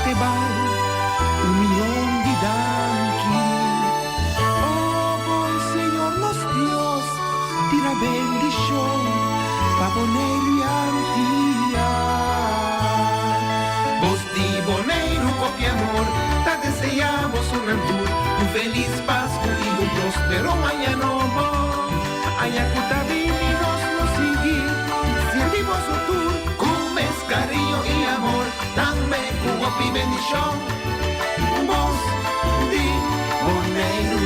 festival, 1,000,000 de danki. Oh, buen Señor nos Dios, tira bendición, pa Boneiro y Antilla. Vos di Boneiro, copia amor, te deseamos un rentur, un feliz Pascua y un próspero año nuevo. Ayacuta vininos nos sigue, servimos un tour, cumes cariño y amor, dame cubo y bendición. Vos di Boneiro.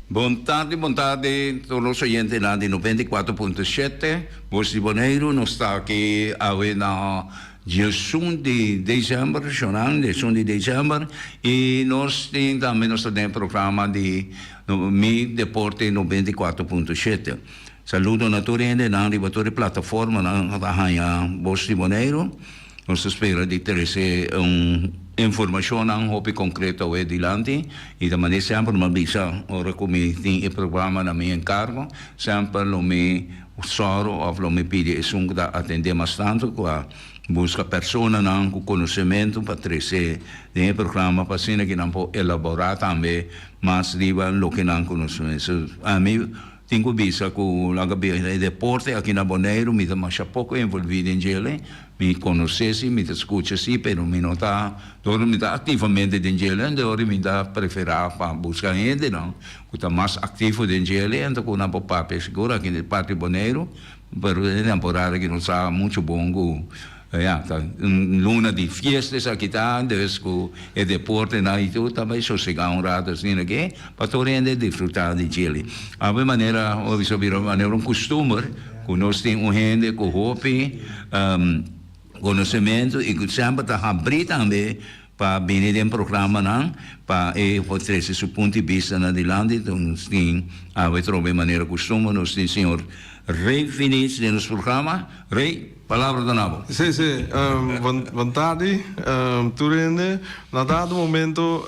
Bom tarde, todos os oyentes lá de 94.7. Voz de Boneiro, nós está aqui na dia 1 de dezembro, de 1 de dezembro, e nós temos também nosso programa de Mi Deporte 94.7. Saludo naturalmente na plataforma na Voz de Boneiro. Nós esperamos de ter informação um pouco concreta hoje adiante e da maneira sempre me avisa ora como tem o programa na minha encargo sempre lo me soro ou lo me pede da atender bastante com a busca persona com conhecimento para trazer o programa para ser que não pode elaborar também mas diva lo que não conhecimento a mim tenho visto que o deporte aqui na Boneiro me dá mais pouco envolvido em ele me conhecesse, me escutasse, mas me não está ativamente dentro dele, então me dá preferir para buscar gente, não, que está mais ativo dentro dele, então que não pode seguro aqui na parte Boneiro, mas é temporada que não está muito bom, luna de festas aqui tá, então o deporte na itu também sossegar rato assim aqui, para todo mundo desfrutar de ele. A maneira, um costume, que nós temos gente com hobby, conhecimento e que sempre está abrindo também para vir em programa não para trazer seu ponto de vista na dilante então sim a trocar maneira costume nós tem senhor Rei Finis de nosso programa Rei palavra da nabo sim boa tarde turende na dado momento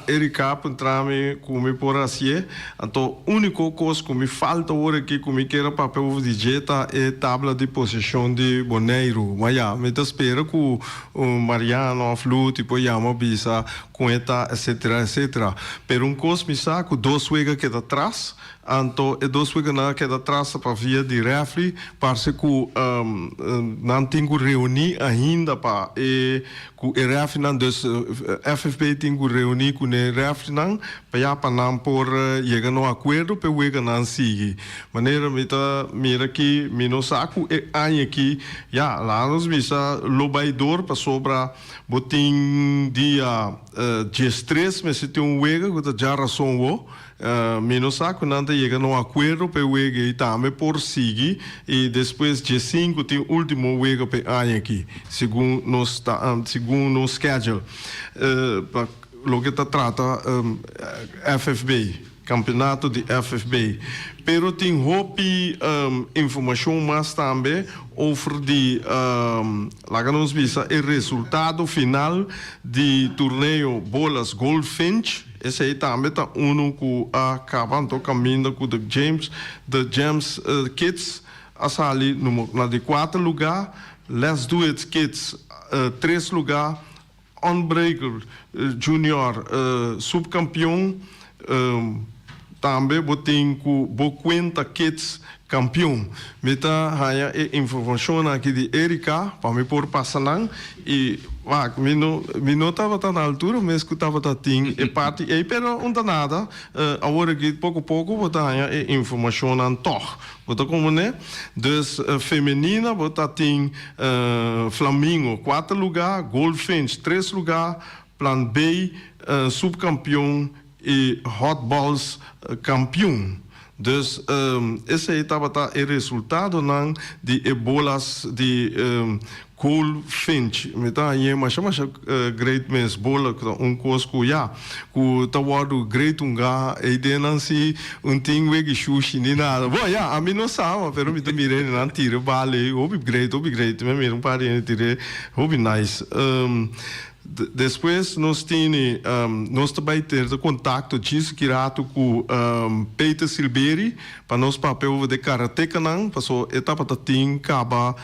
Erika entrame come por assim então único coisa que me falta agora que me quer papel de jeta é tabla de posição de Boneiro mas me espero que Mariano Flu tipo chama bisa com eta etc pero coisa me saco dois wegas que da atrás então é dois wegas na que da atrás para via de refri parce que não tenho reunir ainda para com o refri não dus FFP tenho reunir com o refri não para não por chegar no acordo para o não seguir maneira mira aqui me não saco é aqui lá nos bisa lobaidor para sobra botin dia G3 mas se tem wega que já razão o menos saco não chega no acordo para o wega e também por seguir e depois G5 tem o último wega para aqui segundo no schedule lo que trata FFB campeonato de FFB pero tem hopi informação mais também over de lá que nos visa o resultado final de torneio bolas Goldfinch esse aí também está que acabando caminhando com the James Kids a sair na de 4 lugar Let's Do It Kids 3 lugar Unbreaker Junior subcampeão também botem com Boquenta Kids campeão. Meta hanya informação aqui de Erika para me pôr passando e me não estava na altura, mas escutava tatim e parte e pero não nada. Agora que pouco botar hanya informação não toh. Botar como né? Dus feminina botar tem Flamingo 4 lugar, Goldfinch 3 lugar, Plan B subcampeão e Hot Balls campeão. Dus esse aí estava o resultado não de bolas de Cole Finch, meta ye masha great mens bola course ku ya ku tawadu great unga e denansi ting wegi sushi ni nada. Bom, ja, a mim não sabe, pero me também não tira vale, hobby great, mas me não pare tira hobby nice. Depois nós temos nós também temos contato disso que rato com Peter Silberi para nós papel de karate canang passou etapa da tim acaba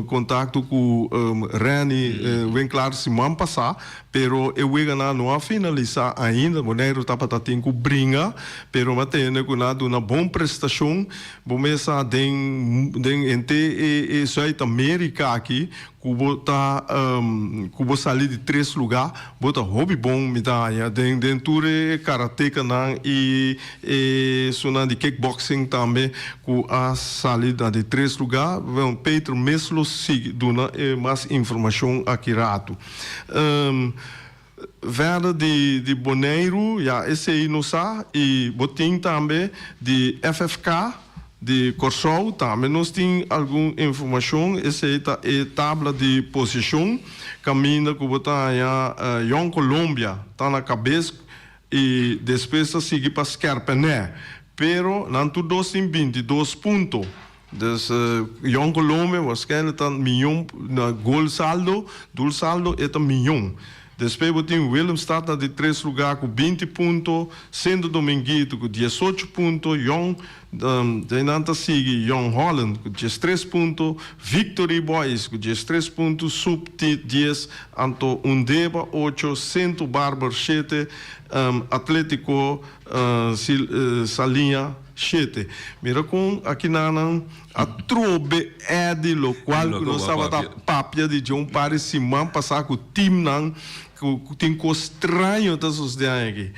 contato com Rani bem claro se man passar pero eu vou ganhar não a finalizar ainda moneiro etapa da tim com bringa pero matene com nada uma boa prestação começa den ente e South América aqui kubo sair de 3 lugares, bota hobby bom medalha, dentro karate canang e sonan de kickboxing também, ku a sair de 3 lugares, vão Pedro mesmo sig dona mais informação aqui rato. Verder de Bonaire, ja, esse aí não sabe, e botin também de FFK, de Corsol, também nós temos alguma informação, essa é a tabela de posição, caminha que botar em Colômbia, está na cabeça, e depois seguir para Scarpené. Pero, não tudo nós temos 22 pontos. Dus Jong Colômbia, waarschijnlijk dan miljoen, goal saldo é um milhão. Depois o time Willemstad na de 3 lugares com 20 pontos, Santo Dominguito com 18 pontos, Jong, daí sigue Jong Holland com 13 pontos, Victory Boys com 13 pontos, Sub 10, Anto Undeba 8, Santo Bárbaro 7, Atlético Salinha 7. Mira com aqui na a trobe é de lo qual nós estava da papia de John Paris Simão passar com o time não tem coisa estranha todos os dias aqui.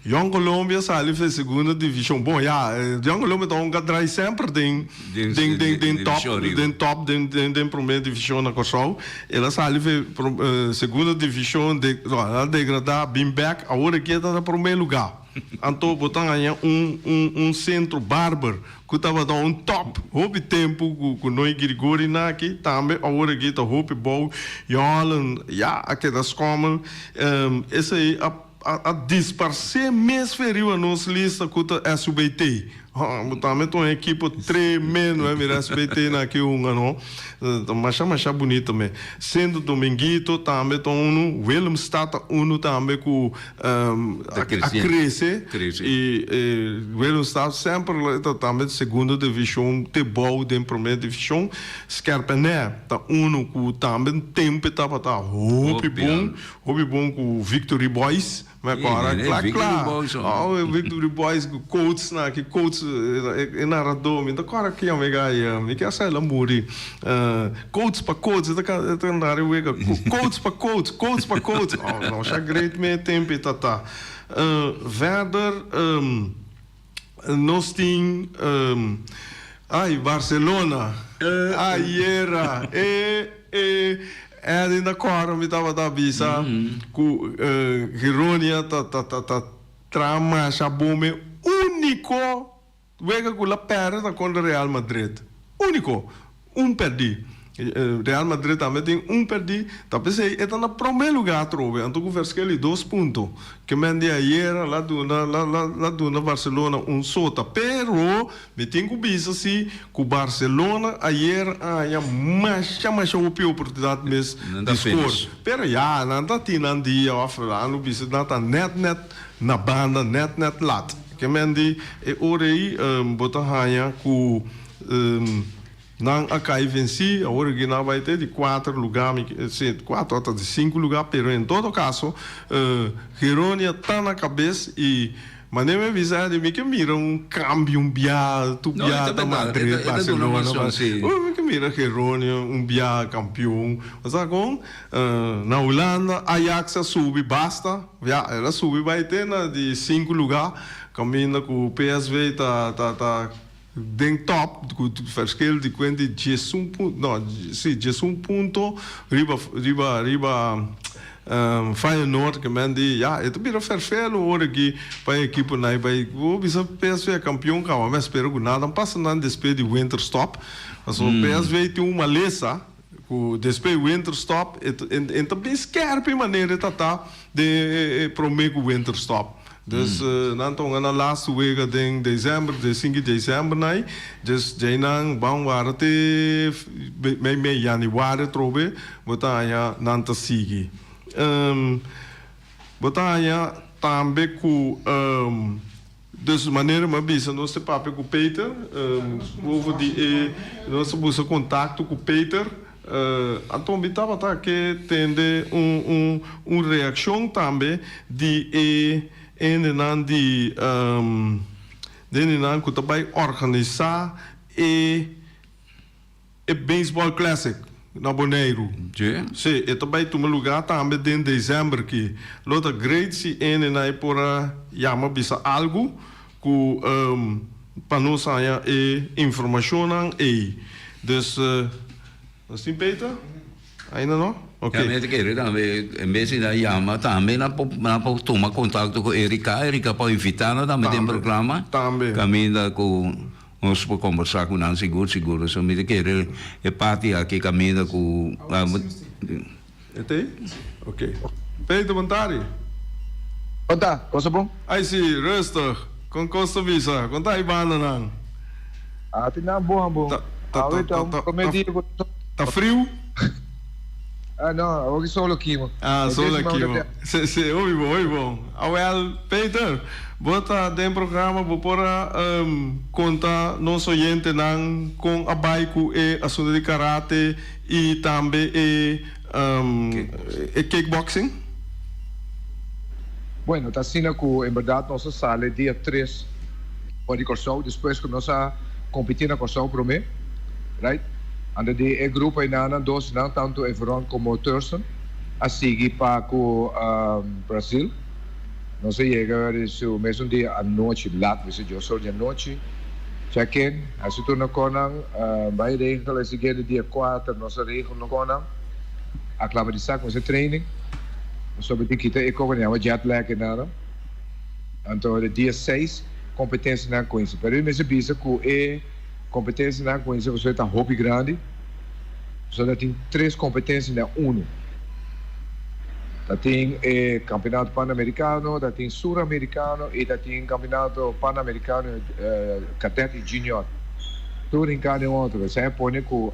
Young Colômbia saiu da segunda divisão. Bom, já, Young Colômbia então gadrai sempre tem top tem primeira divisão na Corsol. Ela saiu da segunda divisão de degradar, bem back, agora aqui está no primeiro lugar. Então, botando aí centro bárbaro que estava dando top, houve tempo com nós Grigori aqui, também agora aqui está houve bom, já aqui das como, esse aí a disparar mais feriu a nossa lista com a SBT. Também tem uma equipe tremenda, né? SBT aqui não, mas bonito também. Sendo Dominguito também tem Willemstad também com a crescer e Willemstad sempre também segunda divisão, de boa de primeira divisão. Scarpené tá com também tempo estava hobby bom com Victory Boys. Mas agora, claro, Victory Boys, coach, que coach é narrador, então agora que é uma gaia, que é essa lamuri, coach para coach, tá andar eu coach para coach, não já great meio tempo tá. Verder, nós temos, Barcelona, era ainda agora me estava da visa com Gironia trama chabome único vega com la perda contra Real Madrid único perdi Real Madrid também tem perdi tapi sei está na primeiro lugar trove então com versquele 2 pontos que mende ayer lá do Barcelona sota pero me tem que visa se com Barcelona ayer já mais o pior oportunidade mesmo de score pero já não tá tinha dia afrano visa nada net na banda net lat que mende orei botar raia com não acai venci, a original vai ter de 4 lugares, 4 até de 5 lugares, pero em todo caso, Gironia está na cabeça e mas nem me avisar de mim que mira câmbio, tu da Madrid, Barcelona, que mira Gironia, campeão, mas agora, na Holanda, Ajax sube, basta, ela sube, vai ter de 5 lugares, caminha com o PSV, tá den top com verschil de 11 pontos não sim 11 pontos riba Feyenoord que mande itu bira ferfelo hora aqui para a equipe nai vai o bisa PSV é campeão cá mas espero que nada passa nada despedir de winter stop mas o PSV tem uma lesa Depois winter stop, então bem scherpe maneira de prometer o winter stop. Dus dan toch na laatste week in december, de 5 december nee, dus jeinang bang waren te me januari trobe, botanya nanta sigi. Botanya tambe ku dus maneira maar bisa nós te papo com Peter, over die nós busca contato com Peter. Então bitava tá que tende reação também de en dan die dan kunt bij organiseren baseball classic na Bonaire. Sim. Sim, e também tu me lugar também em dezembro que lota great se en na por chama bisa algo que para nós saia informação dus assim Peter ainda não. Okay. Ja, met keren dan mensen dat jammer, também na tomar contato com Erika, Erika pode invitar dan met een programma. Também. Caminha com nós por conversar com não seguro, so met keren e party aqui caminha com. Ete? Okay. Peter Montari. Conta, cosa bom? Aí sim, rustig. Com Costa Visa, conta aí banda não. Ah, tem na boa. Tá frio? Ah, não, hoje solo aqui, mano. Ah, solo aqui, mano. Oi, bom. Well, Peter, bota dentro programa, vou pôr conta nosso oyente não com a baiku e assunto de karate e também e kickboxing? Bueno, está sendo que, em verdade, nossa sala é dia 3 pode correr, depois que nós competir na correr para mim, right? Anda de grupo em Nana, dois não, tanto Everon como Thurston, a seguir para o Brasil. Nós chegamos o mesmo dia à noite, lá, eu sou de noite, check-in, a se torna Conan, vai regel, a seguir dia 4, nós regel no Conan, a clama de saco, nosso training, sobre que kita e como jet lag em Nana. Então, dia 6, competência na coisa. Pero eu me sabia que competência na coisa você está hobby grande, você tem 3 competências na 1. Tem campeonato pan-americano, tem sul-americano e tem campeonato pan-americano cadete e junior. Tudo em cada outro. Você põe que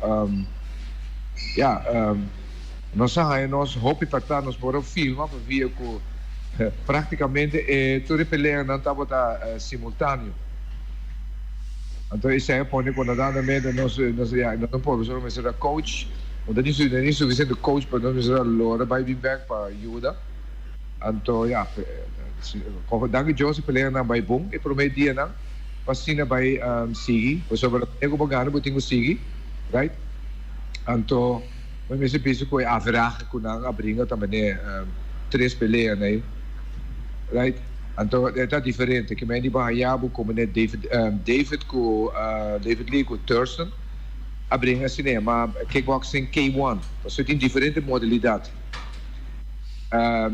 nós hobby para estar nos por filmar para ver que praticamente tudo peleia não estava simultâneo. Então, isso é põe quando dá na média nós não podemos ser coach, não tem suficiente coach para nós ser lora vai vir back para ajuda. Então, como dá que Joseph peleia na vai bom e promete dia não, pasina vai seguir, sobre eu vou ganhar, vou ter que seguir, right? Então, mas me penso que a vraag que não abringa também 3 peleias, né? Right? Então, é diferente. Que me bahayabo como David Lee com Thurston, abringa cinema, kickboxing K1. Você tem diferente modalidade.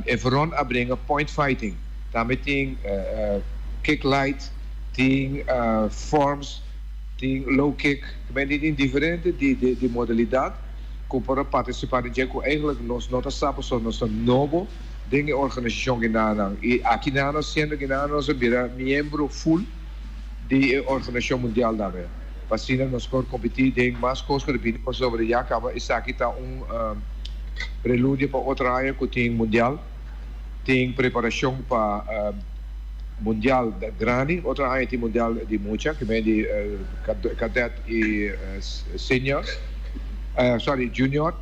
Everon abringa point fighting. Também tem kick light, tem forms, tem low kick. Que me tem diferente de modalidade. Como para participar em Jeco, eigenlijk nós não sabemos só nós novo dentro da organização que nós e aqui nós sendo que nós somos membro full da organização mundial da vez. Assim nós podemos competir em mais coisas que repito sobre já acaba isso aqui está prelúdio para outra área que tem mundial, tem preparação para mundial da grande, outra área tem mundial de mucha que vem de cadete e senior. Junior.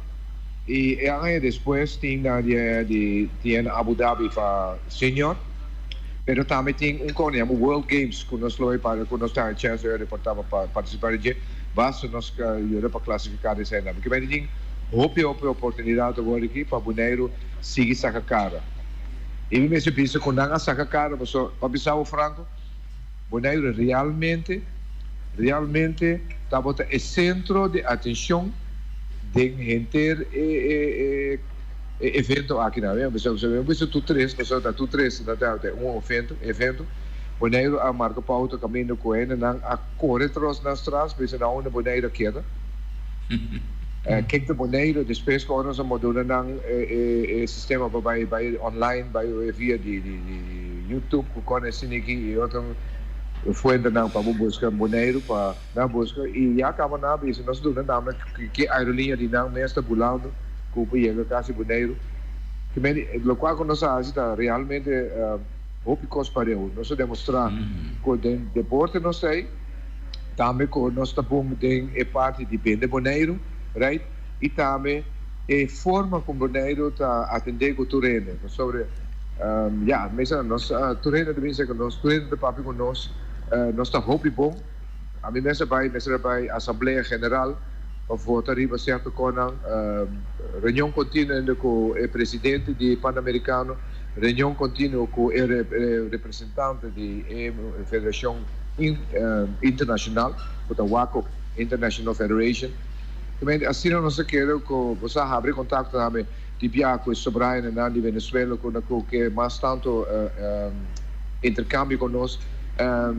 E aí depois tem Abu Dhabi para senior. Pero também tem World Games que nós para que nós temos chance de participar de basta nós para classificar esse ano. Porque tem oportunidade agora aqui para Bonaire seguir essa cara. E me pensa quando não essa cara, para pensar o Franco, Bonaire realmente está o centro de atenção de gente evento aqui na vez, você tu três, evento, Bonaire a marca pauta caminho com ele, não a corre troço nas trás, mas não uma Bonaire queda. Kijk de Bonaire, de speelschouwers, we doen dan systeem bij online, via die YouTube, we kunnen zien dat fuente na para buscar Bonaire para na busca e já acaba na bisa nós do namelijk que aerolinha de não nesta bulando com o chega quase Bonaire que me lo qual quando nós está realmente hopicos para eu nós demonstrar com o deporte nós sei também com nós tapum tem parte de Bonaire right e também forma como Bonaire tá atender com o terreno sobre ja mesmo nós terreno de bisa que nós terreno de papi com nós nós está hopi bom a mim mesmo vai Assembleia Geral para votar riba certo com reunião contínua com o presidente de Pan-Americano reunião contínua com o representante da Federação Internacional com a WACO International Federation também assim nós queremos com você abrir contato também de via com o Sobrino na de Venezuela com que mais tanto intercâmbio com nós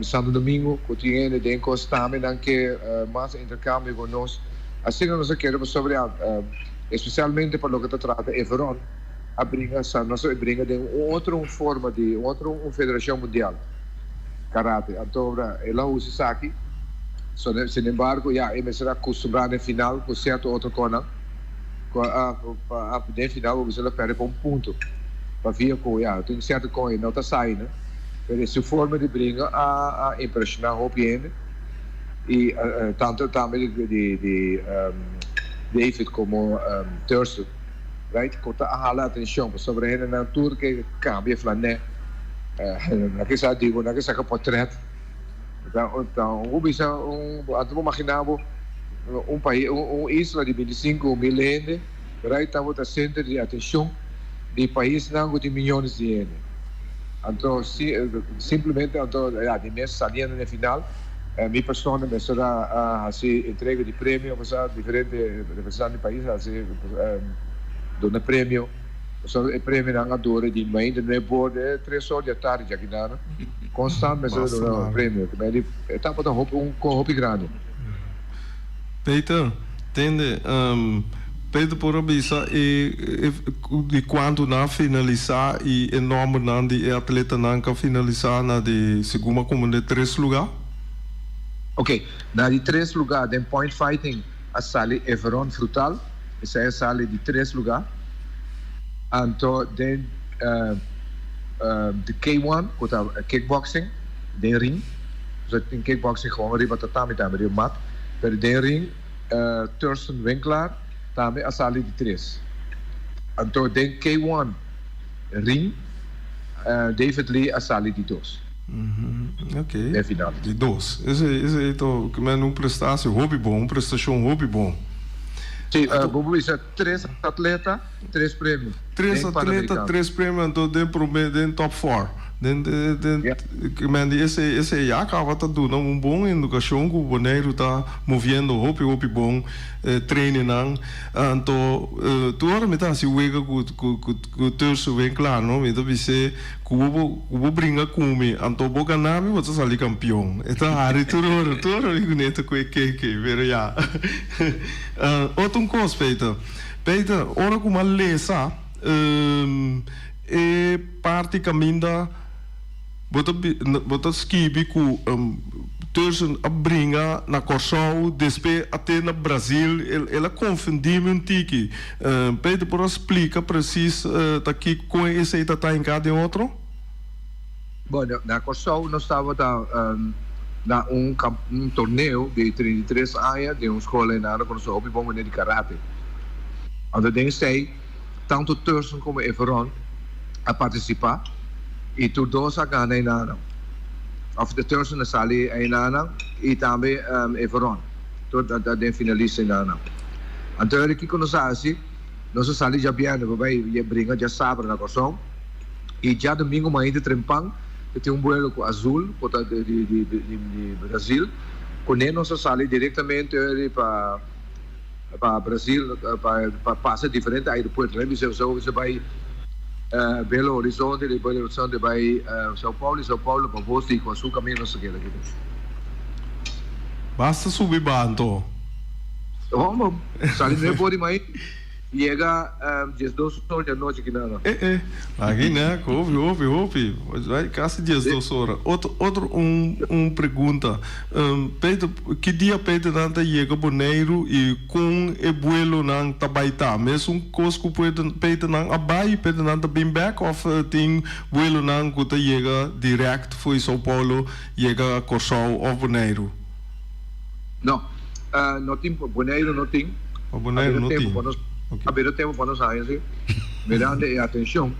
Santo Domingo, cotidiano de também que mais intercâmbio com nós. Assim nós queremos sobre especialmente para o que trata Everon, a brinca nós brinca de outra forma de outra federação mundial karate. Então ela usa aqui. Sin embargo, já será acostumado no final com certo outro cona. No final você vai perder um ponto. Para vir com tem certo coin não está saindo. Essa forma de brincar a impressionar o cliente e tanto também de David como Thurston, right? Conta a hala atenção sobre ele na tour que cambia flané, na que sabe digo na que saca portrait, então o bisa atumo imaginava país isla de 25 milhões, right? Estamos a centro de atenção de país não de milhões de ienes. Então, simplesmente, de mês saliendo no final, minha pessoa me será assim entrega de prêmio, diferente representantes do país, assim, dona prêmio, o prêmio na adora de mãe, de nebo de 3 horas da tarde aqui na, constante, mas dona prêmio, também está para um hobby grande. Peter, entende? Peter Porabisa de quando na finalizar e enorme não de atleta não que finalizar na de segunda como de 3 lugar. Ok, na de 3 lugar de point fighting a sala Everon Frutal, essa é a sala de 3 lugar. Então de K1 com kickboxing, de ring, dus in kickboxing gewoon riba tatami também de mat, per de ring Thurston Winkler também a sala de 3. Então, den K1 ring, David Lee a sala de 2. Ok. É final. De 2. Esse é o que não prestação hobby bom, prestação hobby bom. Sim, Bobo, isso é 3 atletas, 3 prêmios. 3 atletas, 3 prêmios, então den top 4. Esse já acaba de dar uma boa educação que o Bonaire está movendo hopi bom treinando então tu agora me está se uega com o terço bem claro não então você que brinca comigo então boca nave você sai campeão então hari tu agora neto que ver já outro coisa Peter ora como a lesa é parte caminho Bota skibi ku tussen a bringa na Corsol, despe até na Brasil, ela confundiu um tiki. Peter por explica preciso aqui com esse tá em cada outro? Bom, na Corsol nós estava na torneio de 33 anos de uma escola na Corsol, hobby bom de karate. Então tem sei tanto Thurston como Everon a participar. E tu dois a ganhar em ano. Of de Thurston na sala em ano e também Everon. Todo a finalista em ano. Então aqui quando nós sala já viemos, vai brincar já sábado na Corsol. E já domingo ainda trempang, que tem vuelo com Azul, de Brasil. Com ele nós sala diretamente para Brasil, para passar diferente aeroporto. Você vai Belo Horizonte, Belo Horizonte vai São Paulo para Boston com o caminho não sei o que. Basta subir banto. Vamos, sali no pode mais. Chega às 2 horas da noite aqui não. Aqui, né? Ouve. Vai, quase 2 horas. Pergunta. Peito, que dia Peito nanta chega Bonaire e com o vuelo nang tabaita? Mesmo cosco Peito nang abai, Peito nanta bem back of ting vuelo nang que chega direct foi São Paulo, chega a Corsol ou Bonaire? Não, não tem Bonaire, não tem. Bonaire não tem. A ver tempo para nós aí, sim. Mirando a atenção,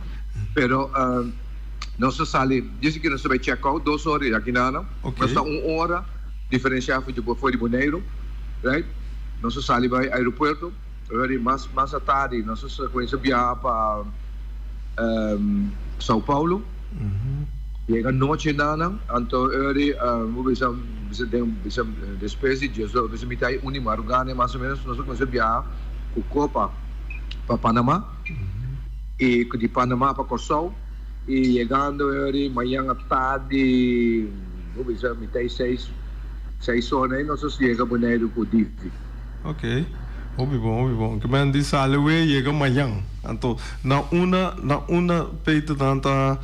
pero não se sale, diz que não se vai check out 2 horas aqui não, mas está 1 hora diferenciar foi de Bonaire, right? Não se sale vai aeroporto, mais à tarde, não se conhece viajar para São Paulo, chega noite não, então bisa despese, bisa mitai unimarugane mais ou menos, não se conhece viajar com Copa para Panamá e de Panamá para Corsol e chegando amanhã à tarde vamos dizer até 6 horas aí nós chega Bonaire com o DIF. Ok, bom. Que man di salwe chega amanhã. Então na uma peito tanta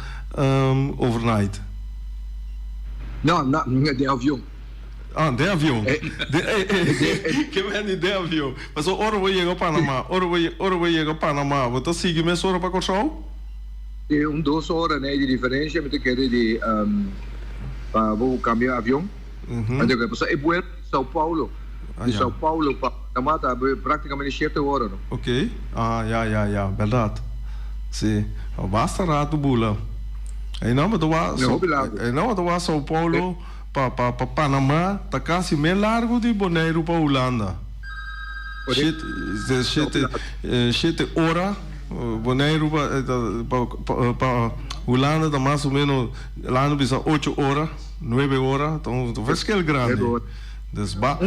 overnight. Não, de avião. De avião. Que man de avião. Mas ora vai chegar Panamá, ora vai chegar Panamá. Você sigue mesmo hora para Corsol? Tem 2 horas né de diferença, me quer de para vou cambiar avião. Então que passa é vuelo São Paulo. De São Paulo para Panamá tá praticamente 7 horas, não? Ok. Ja, verdade. Sim. Basta rato bula. Aí não, mas tu vai São Paulo para Panamá, tá quase meio largo de Bonaire para Holanda. 7 horas. Bonaire para Holanda tá mais ou menos lá no bisa 8 horas, 9 horas, então faz que é grande. Desba.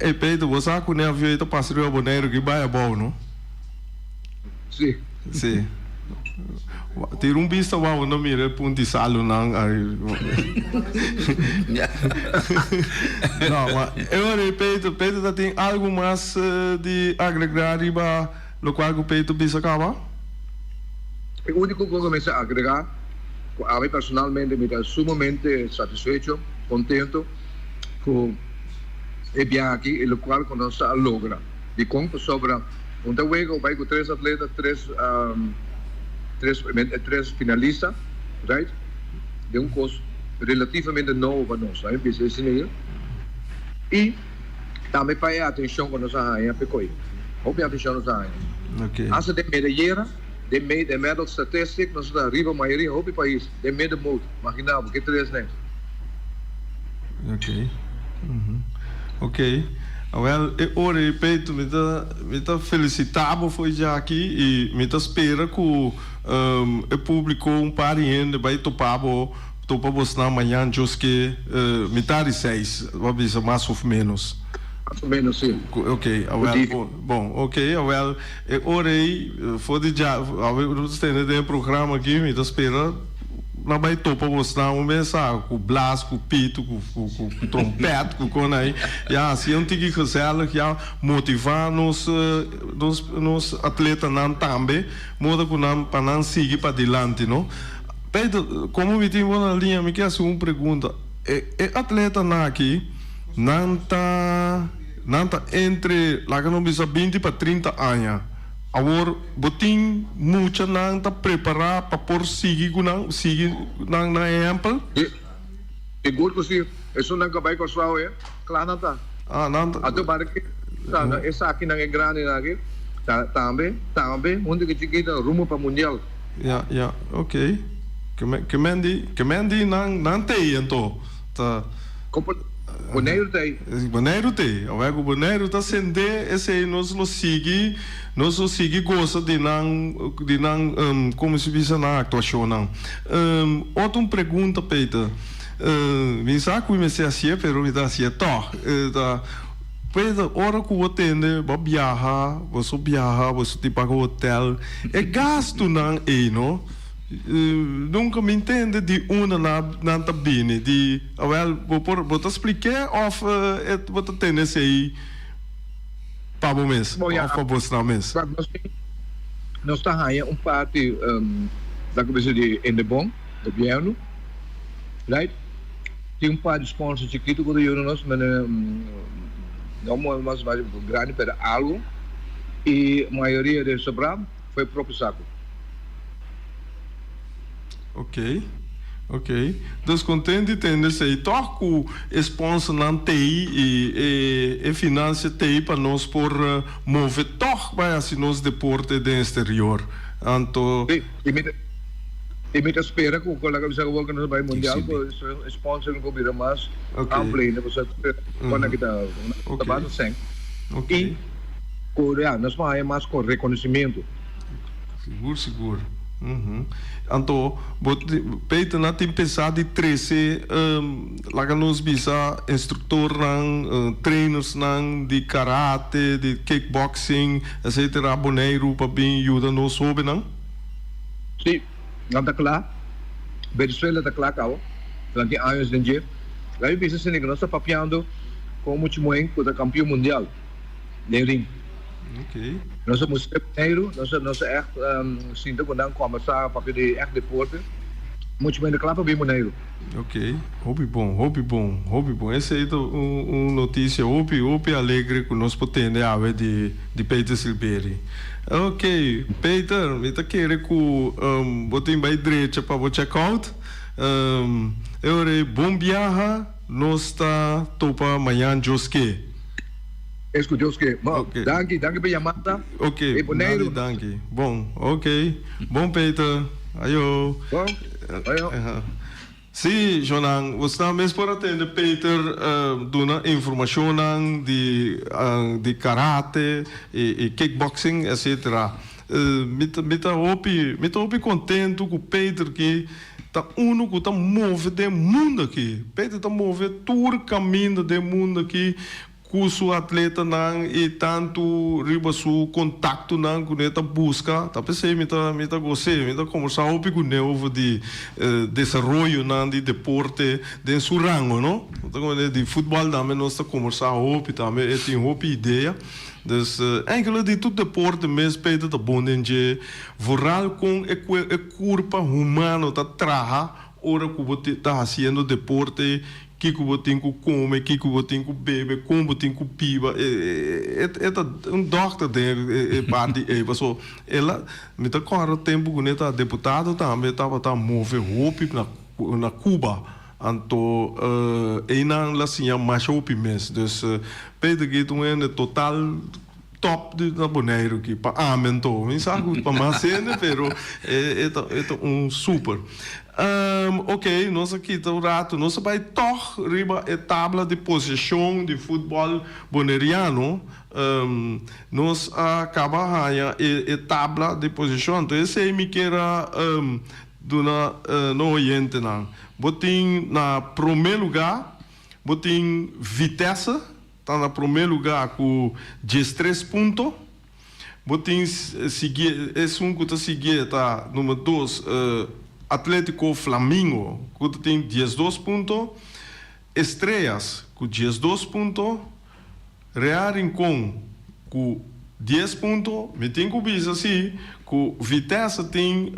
E Pedro, você com o avião tá passando a Bonaire que vai a bom, não? Sim. Tira vista wow não mira punti salo não mas eu repito Pedro tem algo mais de agregar riba lo qual o Pedro bisa acaba? O único que eu comecei a agregar a mim personalmente me está sumamente satisfecho, contento com o viagem aqui e o qual nós logra de conta sobra juego vai com 3 atletas, 3 finalistas, right? De curso relativamente novo para nós, aí esse nível. E também para a atenção que nós aí a pecoi. Houve atenção nós aí. Ok. Asa de medalheira, de medal statistic, nós da riba maioria houve país, de medal mode, imagina, porque 3 né. Ok. Ok. Well, ora repito, me tá felicitado foi já aqui e me tá espera que o público pariente vai topar na amanhã, just que metade 6, vai ser mais ou menos. Mais ou menos, sim. Ok, bom, ok, well, ora aí, foi já, nós temos um programa aqui, me tá espera não vai topar você não começar com o blas, com o pito, com o trompete, com o conai. Já assim um tique que já motivar nos atletas não também, moda que não para não seguir para adiante, não? Pedro, como me tem uma linha, me quer uma pergunta. Atleta não aqui não tá entre lá que não bisa 20 para 30 anos. Agora, botin muita não está preparado para por seguir na exemplo. É good que isso não acaba com sua é, claro não tá. Não tá. Até para que essa aqui não é grande aqui, também, onde que chiquita rumo para mundial. Ok. Que mendi não tem então, tá. Bonaire tem. O Bonaire está sendo esse nós sigue gosta de não como se diz na atuação não. Outra pergunta Peter. Me sabe como me se assim, pero me dá assim tá. Peter, hora que você atende, você viaja, você te paga hotel, é gasto não não. Nunca me entende de uma na tabine de vou te explicar of vou te ter esse aí para o mês, Bom, já. para o mês. Nós estamos aí parte da cabeça de Endebon, do governo, right? Tem par de sponsors chiquito que eu nós, mas não mais grande para algo, e a maioria de sobrar foi o próprio saco. Ok. Dus contente tende sei toch que sponsor nan TI e financia TI para nós por mover toch para assim nos deporte de exterior. Anto E me espera que o colega bisa que nós vai mundial por sponsor não cobra mais amplo, né? Você quando kita base sem. E Coreia nós vai mais com reconhecimento. Seguro. Então, Peter, na tem pensado de 13, lá nos bisa instrutor trainers de karate, de kickboxing, etc. Boneiro para bem ajuda nos soube, não? Sim, não está claro. Venezuela está claro, cara. Durante anos de dia, lá eu bisa assim que nós está papiando com muito muito com o campeão mundial, de ring. Ok. Nós somos primeiro, nós é sinto que não começar para de deporte, muito bem de claro bem maneiro. Ok, hobby bom. Essa é uma notícia hobby alegre que nós podemos ter de Peter Silveri. Ok, Peter, eu quero que você vai direito para o check-out. Eu bom viagem, nós está topa amanhã Joske. Escutou que, danke pela chamada. Ok, danke. Bom, ok. Bom, Peter. Ayo. Bom, ayo. Sim, Jonan, você mesmo por atender Peter, dando informação de karate e kickboxing, etc. Me tá contente com o Peter que tá que tá move do mundo aqui. Peter tá move todo o caminho do mundo aqui. Curso atleta não e tanto riba su contato não com ele busca tá pensei me tá gostei me tá conversar com ele de desenvolvimento não de deporte de seu rango não então de futebol também nós tá conversar também tem ideia dus enkele de todo deporte mesmo Peter tá bom de vooral com o corpo humano tá traga hora que você tá fazendo deporte que você tem que comer, que você tem que beber, como tem que piba. É um doctor de parte so ela me tá com o tempo que ele deputado também tá mover roupa na Cuba. Então não lá sim mais roupa mesmo. Dus Peter que tu é total top de Boneiro que para aumentou. Me sabe para mais cena, pero é super. Ok, nós aqui está o rato, nós vai toch riba a tabla de posição de futebol boneriano, nós acaba a tabla de posição, então esse aí me queira no oriente não. Botin na primeiro lugar, botin Vitesse, está na primeiro lugar com 13 pontos. Botin seguir, esse que está seguindo, tá número 2. Atlético Flamengo, que tem 12 pontos. Estrelas, com 12 pontos. Real Rincón, com 10 pontos. Me tem que dizer assim, que Vitesse tem...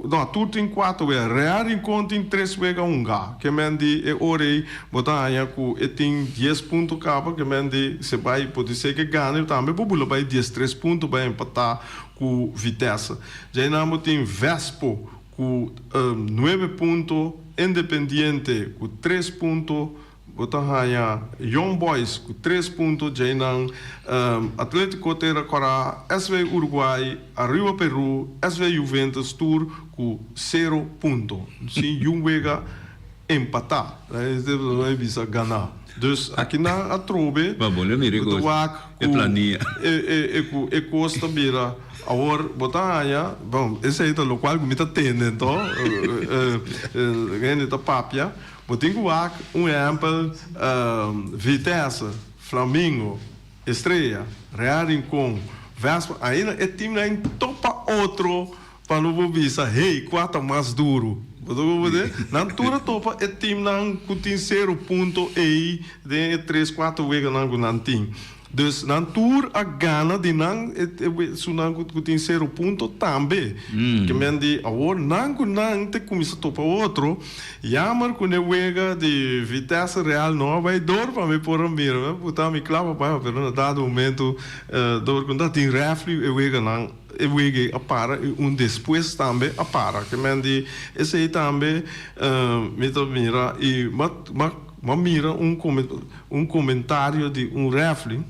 não, tudo tem 4 vezes. Real Rincón tem 3 vezes um gá. Que mende é orei, botar aí que tem 10 pontos capa, que mende se vai pode ser que ganhe também, bubula vai 13 pontos vai empatar com Vitesse. Já não tem Vespo com 9 pontos, Independiente com 3 pontos. Botar aí Young Boys com 3 pontos, já não Atlético Terracora, SV Uruguai, Arriba Peru, SV Juventus Tour com 0 pontos. Sim, Vega empatar, vai bisa ganhar. Dus aqui na atrobe, o planilha, e custa bira. Agora, botar aí, bom, esse aí é o local que me está tendo, então, está papia. Botem um exemplo, Vitesse, Flamengo, Estrela, Real Rincón, Vespa, aí é time em topa outro para não ver hey, quatro mais duro. Bedoel dan tura topa het team nan kutin 0.1 de 3-4 weken nan kunanting. Dus nan tour a Ghana di nan sunan kutin 0 punto tambe. Que men di awor nan kunan te kumisa topa outro. Jammer kune wega de Vitesse Real no vai dor para me por mira, puta me clava para pero no dado momento dor kun dat in refli e wega nan e wege apara un después tambe apara que men di esse tambe mira e ma mira un comentário de un refli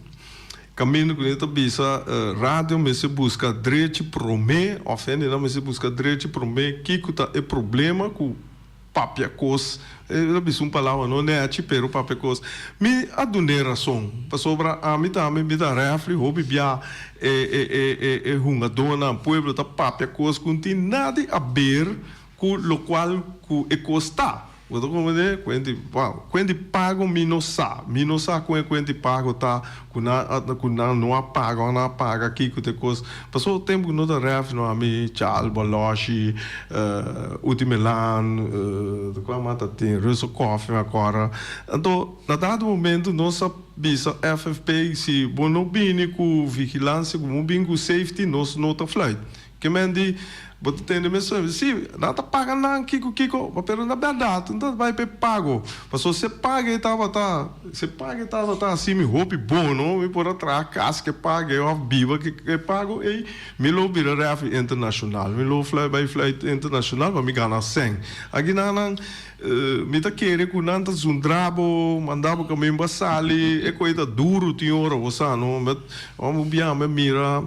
caminho com ele bisa rádio me se busca direito pro me ofende não me se busca direito pro me que tá é problema com papia cos eu bisa palavra não é pero papia cos me adune razão para sobra a mim também me dá refri hobby bia hunga dona pueblo tá papia cos com tem nada a ver com lo qual com e costa. Então, como é, quando pago, minosa quando pago tá, quando não pago, não paga aqui que te coisa. Passou o tempo que não dá ref, não a mim, Charles Balochi, Utimelan, qual mata tem, Russo Coffee agora. Então, na dado momento, nossa bisa FFP se bonobini com vigilância, com bingo safety, nós não tá flight. Que mendi But tem de mesmo, sim, não está pagando nada, Kiko, mas na verdade, não vai ser pago. Mas se você paga e tá assim, me roupa bom, não, me por atrás, casa que paga, eu viva que pago, e me lo vira ref internacional, me lo flight internacional, mas me ganha 100. Aqui não, me tá querendo que não tá zundrabo, mandava que me embasali, é coisa duro, tinha hora, você não, mas vamos bem, me mira,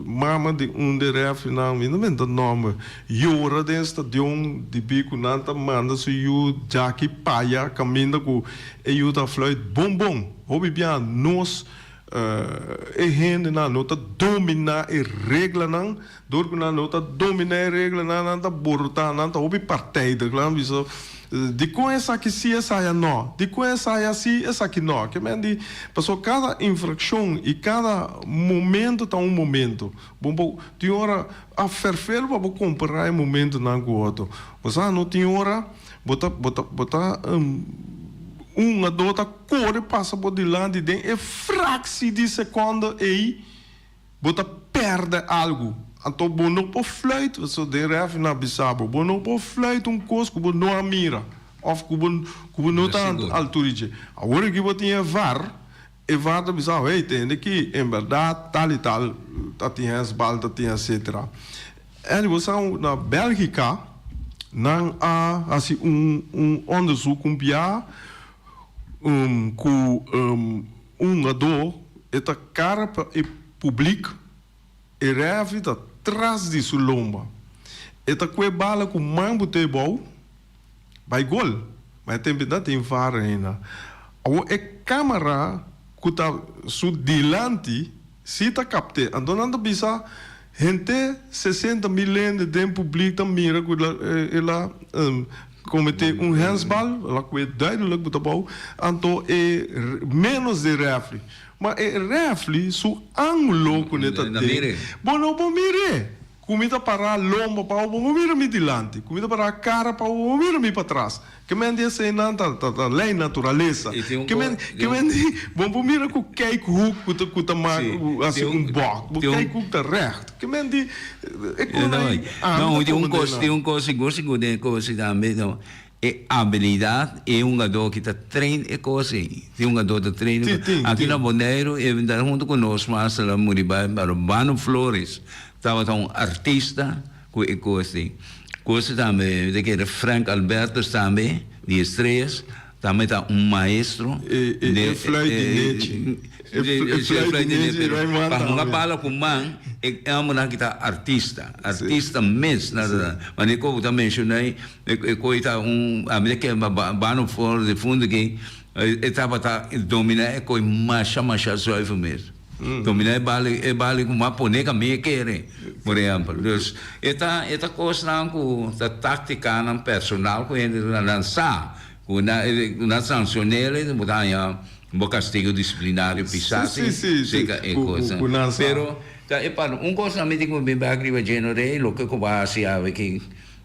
mama de de ref, não, me não tá nome. Jora den stadion de bico nanta manda se you jaki paia caminda com e you da fluit bom hobby bia nos e hende na nota domina e regla nan dor na nota domina e regla nan nanta borta nanta hobby partij de glam biso de com essa que se essa não de com essa assim essa que não que mendi passou cada infração e cada momento tá momento bom tem hora a ferfel para comparar o momento na outro você não tem hora bota uma dota corre passa por de lá de dentro e fraxi de segundo e bota perde algo. Então, bono por fluit, você de ref na bisabo, bono por fluit coisa que não a mira, ou que não está altura. Agora que você tinha VAR, e VAR da bisabo, entende que, em verdade, tal e tal, tinha as balas, tinha etc. E você na Bélgica, não há, assim, onderzoek, com ador, e a cara e público, e ref está atrás de sua lomba. E tá com a bala com mambo te bom, vai gol, mas tem VAR ainda. A câmera que está delante, se está captando, então não bisa, gente 60 milhões de público também mira que ela cometer handsbal, ela que é duidelijk muito bom, então é menos de refli. Mas é refli, su ângulo que neta tem. Bom, não mire. Comida para a lomba, para o mira me dilante. Comida para a cara, para o mira me para trás. Que me diz aí na lei natureza. Que me diz, bom mira com cake hook, que tá assim box, cake hook tá reto. Que me diz, não, tem coisa também, não. É habilidade é jogador que está treino é coisa tem jogador que treino aqui na Bonaire e junto conosco mas lá Muribai Bano Flores estava um artista que é coisa também de que Frank Alberto também de Estrelas também está maestro de fluite para uma bala com man é uma que está artista mesmo mas eu como também mencionei coisa a minha que Bano Flores de fundo que estava dominar é coisa mais suave mesmo dominar é bala com uma boneca meio querem por exemplo dus esta coisa não com a tática não personal com ele lançar com na sancionele mudar um castigo disciplinário pisasse é coisa pero para coisa que me bem agriva genere lo que vai se ave que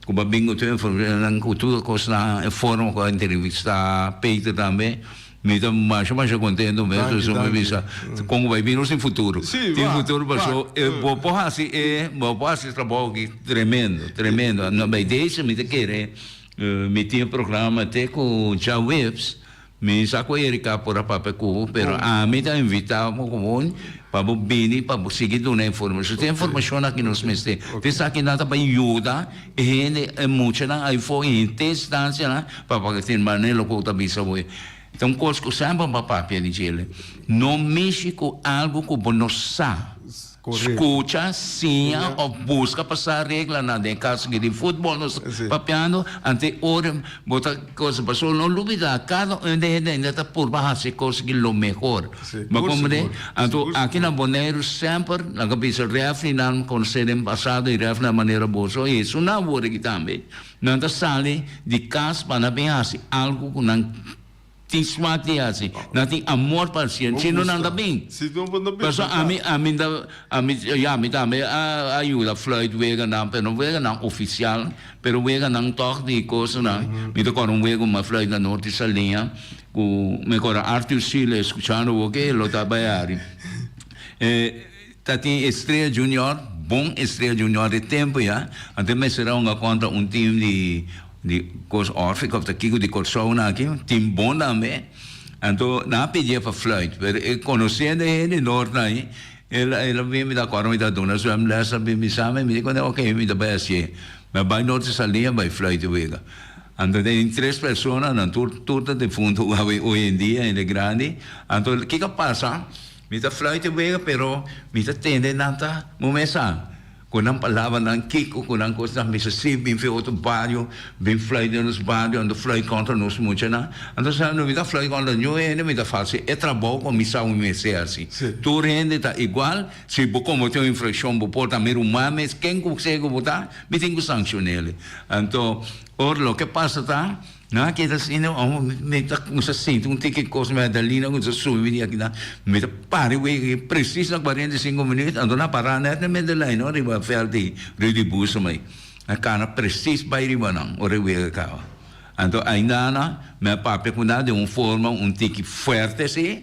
Como bingo tu ng kultura ko sa forum ko entrevista Peter também. Me dá mais contento mesmo se me visa como vai vir no futuro. Tem futuro passou vou assim trabalho tremendo. Não vai deixar me querer me tinha programa até com já webs me sacou Erika por a papeco, pero a mim tá invitado como para vir para seguir dando informação. Tem informação aqui nos meses. Tem aqui nada para ajudar e é muito na iPhone intestância para ter maneira que eu bisa boy. Então, coisa que sempre para papel de ele. No México algo que não sabe. Escuta, sim, ou busca passar regra na de caso de futebol nos papiando, ante hora bota coisa passou não dúvida cada ainda está por baixo coisa que lo melhor. Mas como de, então aqui na Bonaire sempre na cabeça reafinar com serem passado e reafinar maneira boa. Isso não vou aqui também. Não está sale de casa para bem assim algo que não tem smart assim, não tem amor paciente, se não anda bem. Mas a mim também ajuda flight vega não, pero vega não oficial, pero vega não toque de coisa não. Me tocou vega uma flight da norte essa linha, com me cora Arthur Sile escutando o que ele está baiando. Tá tem Estrela Junior, bom Estrela Junior de tempo já, até me será contra time de coisa orfe que aqui de Corsona aqui tim bom também então na pedia para flight pero conhecendo ele norte aí ela vem me dar coro me dar dona so me lesa me sabe me diz ok me dá bem assim mas vai norte salia vai flight vega então tem 3 pessoas na turta de fundo hoje em dia ele grande então o que passa me dá flight vega pero me dá tende nada momesa quando falava não Kiko quando coisa Mississippi bem feito outro bairro bem fly nos bairros ando fly contra nos muito na então se não me dá fly contra new ainda me dá fácil é trabalho com missão um mês assim tu rende tá igual se como tem infração por também mas quem consegue botar me tem que sancionar então o que passa tá na que assim não me tá com essa sinto ticket coisa me dali não com subir aqui na me tá pare preciso na 45 minutos ando na parada na me dali não riba ferdi ready bus mai a cana preciso vai riba não o riba cá então ainda na me papo com nada de forma ticket forte assim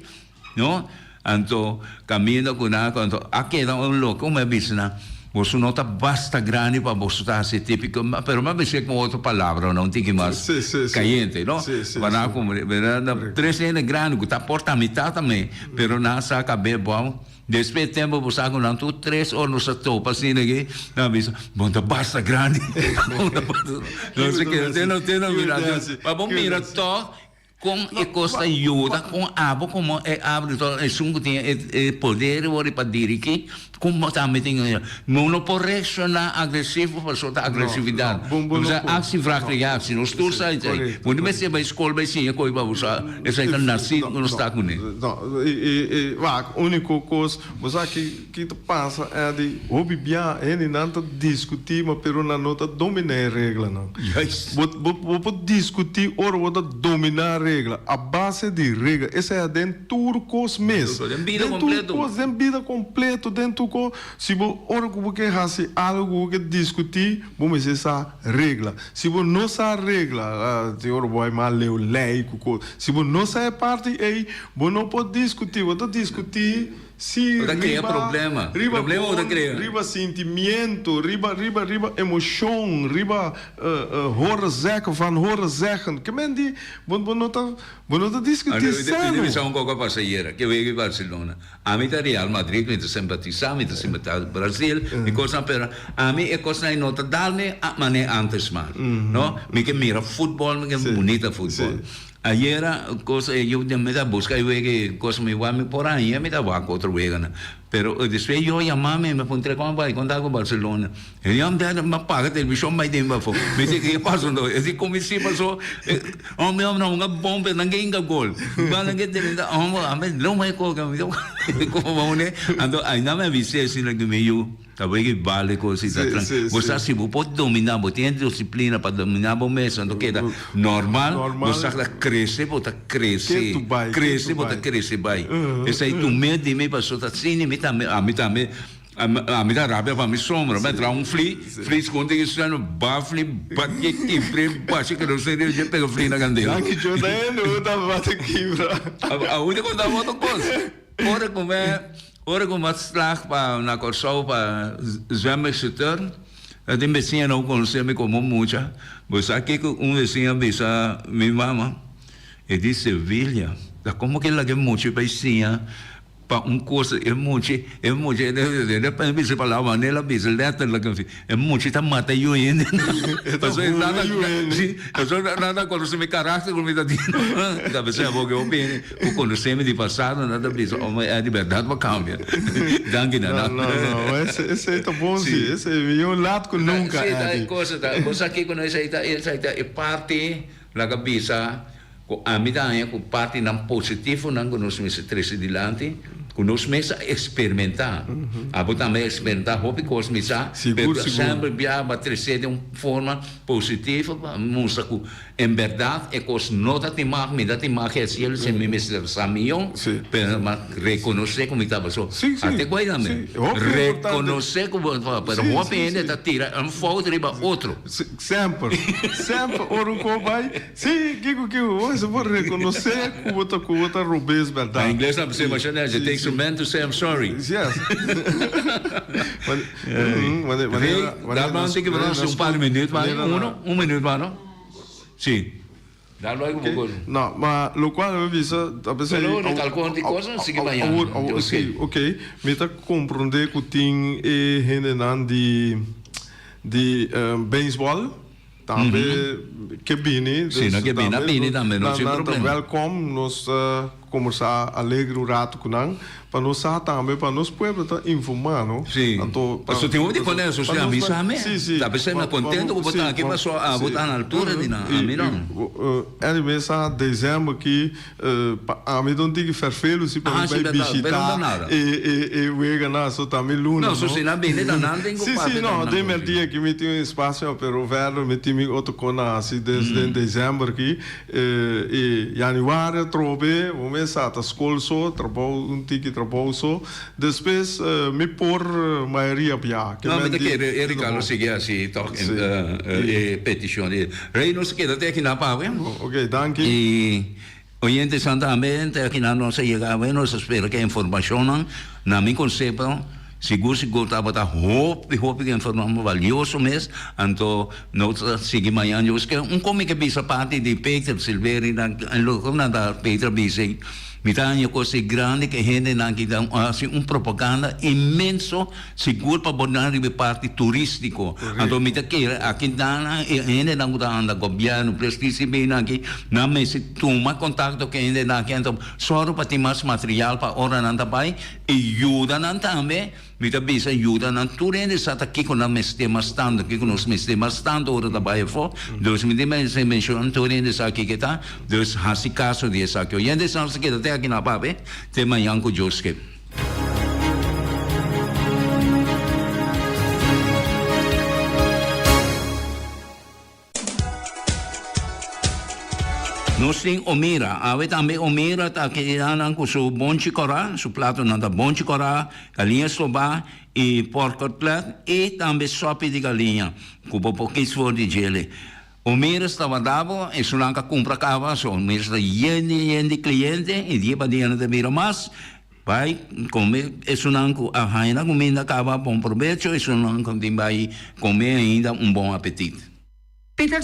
não então caminho com nada quando aqui dá louco me business você nota basta grande para você estar assim típico, mas você com outra palavra, não tem que mais caliente, não? Para como verdade, 3 anos grande, que está porta a metade também, pero não saca bem bom. Depois tempo você com não tu 3 horas no topo assim aqui, não bisa, bom tá basta grande. Não sei que não mira, mas bom mira to com e costa ajuda com abo como é abre todo é sungo tem poder para dirigir como também tem não pode reaccionar agressivo para soltar agressividade mas a ação fraca reação os todos aí quando você vai escola vai sim coi para você esse é nascido não está com ele a única coisa você que passa é de obviar ele não tá discutir mas pero na nota dominar a regra não vou discutir ou vou dominar a regra a base de regra essa é dentro do curso mesmo dentro vida completo dentro se você quer algo que discutir vamos essa regra se você não sabe regra se você vai mal ler lei se você não sabe parte aí você não pode discutir você discutir se problema riba sentimento riba emoção riba horen zeggen que men die bonota discutir sabe eu sou um pouco passageira que veio em Barcelona a mim tá Real Madrid me simpatizar Brasil e coisa pero a mim é coisa não tá dar-me a maneira antes mal não me que mira futebol me que bonita futebol ayer cosa eu me da busca eu que cosa me va me por aí me da va outro vegana pero depois eu chamame me encontrei com vai contar com Barcelona e eu me paga televisão mais tempo foi me disse que passou não esse comecei passou o meu não um bomba ninguém gol mas ninguém tem a me não vai colocar como vamos né então ainda me visse assim que meio talvez que vale coisa você se pode dominar você tem disciplina para dominar o mês então que normal você cresce bota cresce bota cresce vai esse aí tu medo de me passou tá assim a mim também A me dá rábia para me sombra, mas traz fli quando tem isso no bafli, bate que pre, bate que não sei de já pega fli na candeira. Danke Jordan, eu tava batendo quebra. A única coisa da outra coisa. Ora como slag para na corso para zwemmerschutter. Tem vizinha não conhece me como muita. Mas aqui com vizinha bisa minha mama. É de Sevilha. Da como que ela que muito vizinha para curso é muito de para bisa para lá manela bisa letra lá que é muito tá mata eu ainda. Mas nada conhece meu caráter como está dizendo. Da bisa vou que eu bem o conhece me de passado nada bisa a liberdade vai cambiar. Danke nada. Não, esse é tão bom sim. Esse é um lado que nunca é. Essa coisa da você aqui quando essa é parte lá que bisa a medida com parte não positivo não conosco me stress dilante conosco me experimentar a botar me experimentar hobby coisa me sempre via bater de uma forma positiva mostra que em verdade é coisa nota de mar me dá de mar que se ele se me mestre samião para reconhecer como estava só até coisa me reconhecer como para o hobby ainda está tira um foto de outro sempre ouro com vai sim que você pode reconhecer que o outro roubes verdade em inglês não precisa mais nada takes a man to say I'm sorry yes dá para que vamos par de minutos um minuto não sim dá logo um pouco não mas o qual eu vi isso talvez não calculo de coisas sigue amanhã ok me tá compreender que tem gente não de beisebol também cabine sim na cabine também não tem problema welcome nós conversar alegre um rato com nós para nós também para nós pueblo tá informar não sim então tem um de conhecer os amigos sim tá pensando contente com botar aqui para só a botar na altura de a mim não ele mesmo dezembro que a mim não tem que ferfelo se para vai visitar e vega na só também luna não só se na bem não tem sim não tem meu dia que me tem um espaço para o verão me tem outro cona assim desde dezembro que e januário trobe o mês a escola só trabalho trabalho só depois me por maioria pia não mas que ele calo sigue assim toque petição de rei não se queda até aqui na pau ok danke e oyente santamente aqui na nossa chegada nós espera que a informação na meu conceito seguro se gostava da hope que informação valioso mesmo então nós seguimos amanhã eu acho que como que bisa parte de Peter Silveira na local da Peter Bising mitanya coisa grande que gente não que dá assim propaganda imenso seguro para bonar de parte turístico então mita que aqui dá gente não dá anda governo prestígio bem aqui não me se toma contato que gente não que então só para ter mais material para hora não também e ajuda não também mita bisa ajuda não tudo ainda está aqui com a sistema stand aqui com o sistema stand hora também for dos me se menciona tudo ainda está aqui que está dos hasi caso de essa que ainda está que aqui na pape tema yang ko Joseph nós tem omira ave também omira tá que anan com su bonchi cora su prato nada bonchi cora galinha soba e porco cutlet e também sopa de galinha com pouquinho de gele o mês estava dado e se não compra cava só o mês está de cliente e dia para dia não te mira mais vai comer isso não a rainha comendo cava bom proveito isso não vai comer ainda bom apetite Peter,